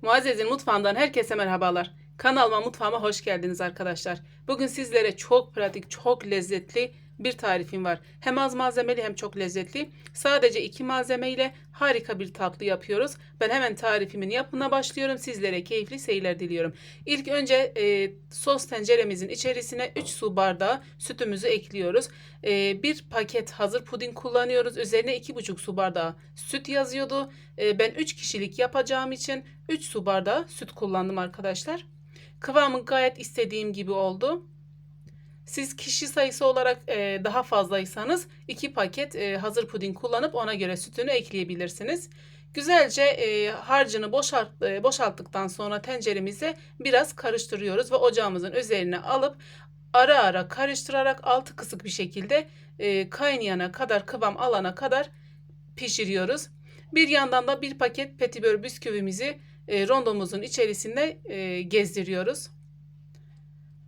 Muazzez'in mutfağından herkese merhabalar. Kanalıma, mutfağıma hoş geldiniz arkadaşlar. Bugün sizlere çok pratik, çok lezzetli bir tarifim var. Hem az malzemeli hem çok lezzetli. Sadece 2 malzemeyle harika bir tatlı yapıyoruz. Ben hemen tarifimin yapımına başlıyorum. Sizlere keyifli seyirler diliyorum. İlk önce sos tenceremizin içerisine 3 su bardağı sütümüzü ekliyoruz. Bir paket hazır puding kullanıyoruz. Üzerine 2,5 su bardağı süt yazıyordu. Ben 3 kişilik yapacağım için 3 su bardağı süt kullandım arkadaşlar. Kıvamı gayet istediğim gibi oldu. Siz kişi sayısı olarak daha fazlaysanız 2 paket hazır puding kullanıp ona göre sütünü ekleyebilirsiniz. Güzelce harcını boşalttıktan sonra tenceremize biraz karıştırıyoruz ve ocağımızın üzerine alıp ara ara karıştırarak altı kısık bir şekilde kaynayana kadar, kıvam alana kadar pişiriyoruz. Bir yandan da bir paket petibör bisküvimizi rondomuzun içerisinde gezdiriyoruz.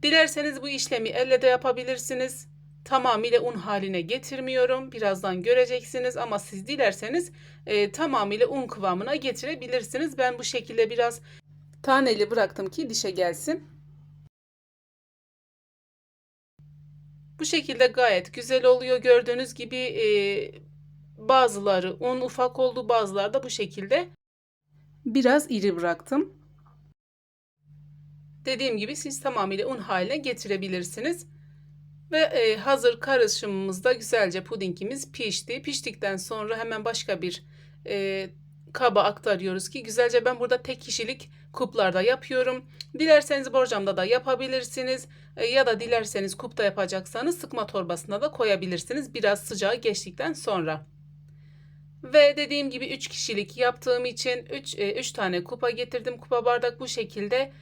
Dilerseniz bu işlemi elle de yapabilirsiniz. Tamamıyla un haline getirmiyorum. Birazdan göreceksiniz ama siz dilerseniz tamamıyla un kıvamına getirebilirsiniz. Ben bu şekilde biraz taneli bıraktım ki dişe gelsin. Bu şekilde gayet güzel oluyor. Gördüğünüz gibi bazıları un ufak oldu, bazıları da bu şekilde biraz iri bıraktım. Dediğim gibi siz tamamıyla un haline getirebilirsiniz. Ve hazır karışımımızda güzelce pudingimiz pişti. Piştikten sonra hemen başka bir kaba aktarıyoruz ki güzelce, ben burada tek kişilik kuplarda yapıyorum. Dilerseniz borcamda da yapabilirsiniz. Ya da dilerseniz kupta yapacaksanız sıkma torbasına da koyabilirsiniz. Biraz sıcağı geçtikten sonra. Ve dediğim gibi 3 kişilik yaptığım için 3 tane kupa getirdim. Kupa bardak bu şekilde.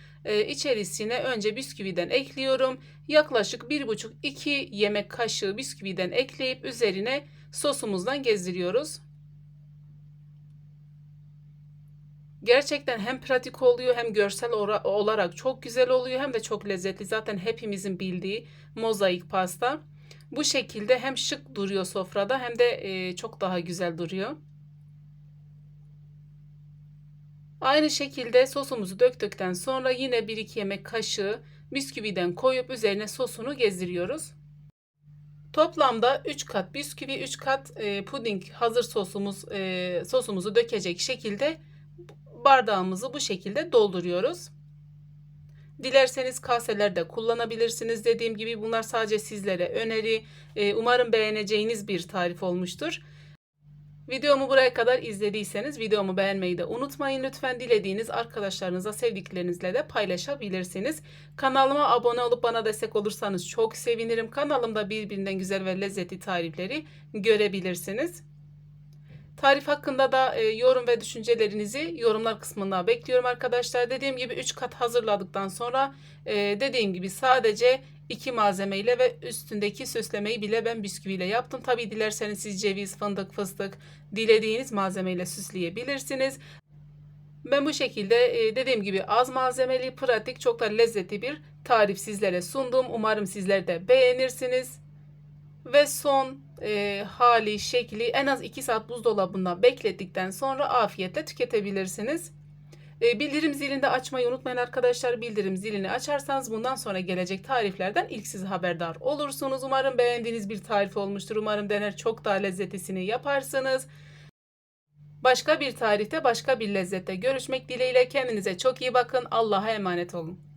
İçerisine önce bisküviden ekliyorum. Yaklaşık 1,5-2 yemek kaşığı bisküviden ekleyip üzerine sosumuzdan gezdiriyoruz. Gerçekten hem pratik oluyor hem görsel olarak çok güzel oluyor hem de çok lezzetli. Zaten hepimizin bildiği mozaik pasta. Bu şekilde hem şık duruyor sofrada hem de çok daha güzel duruyor. Aynı şekilde sosumuzu döktükten sonra yine 1-2 yemek kaşığı bisküviden koyup üzerine sosunu gezdiriyoruz. Toplamda 3 kat bisküvi, 3 kat puding hazır sosumuzu dökecek şekilde bardağımızı bu şekilde dolduruyoruz. Dilerseniz kaseler de kullanabilirsiniz. Dediğim gibi bunlar sadece sizlere öneri. Umarım beğeneceğiniz bir tarif olmuştur. Videomu buraya kadar izlediyseniz videomu beğenmeyi de unutmayın. Lütfen dilediğiniz arkadaşlarınıza, sevdiklerinizle de paylaşabilirsiniz. Kanalıma abone olup bana destek olursanız çok sevinirim. Kanalımda birbirinden güzel ve lezzetli tarifleri görebilirsiniz. Tarif hakkında da yorum ve düşüncelerinizi yorumlar kısmına bekliyorum arkadaşlar. Dediğim gibi 3 kat hazırladıktan sonra dediğim gibi sadece 2 malzemeyle ve üstündeki süslemeyi bile ben bisküviyle yaptım. Tabi dilerseniz siz ceviz, fındık, fıstık dilediğiniz malzemeyle süsleyebilirsiniz. Ben bu şekilde dediğim gibi az malzemeli, pratik, çok da lezzetli bir tarif sizlere sundum. Umarım sizler de beğenirsiniz. Ve son hali, şekli en az 2 saat buzdolabında beklettikten sonra afiyetle tüketebilirsiniz. Bildirim zilini de açmayı unutmayın arkadaşlar. Bildirim zilini açarsanız bundan sonra gelecek tariflerden ilk siz haberdar olursunuz. Umarım beğendiğiniz bir tarif olmuştur. Umarım dener çok daha lezzetlisini yaparsınız. Başka bir tarifte, başka bir lezzette görüşmek dileğiyle. Kendinize çok iyi bakın. Allah'a emanet olun.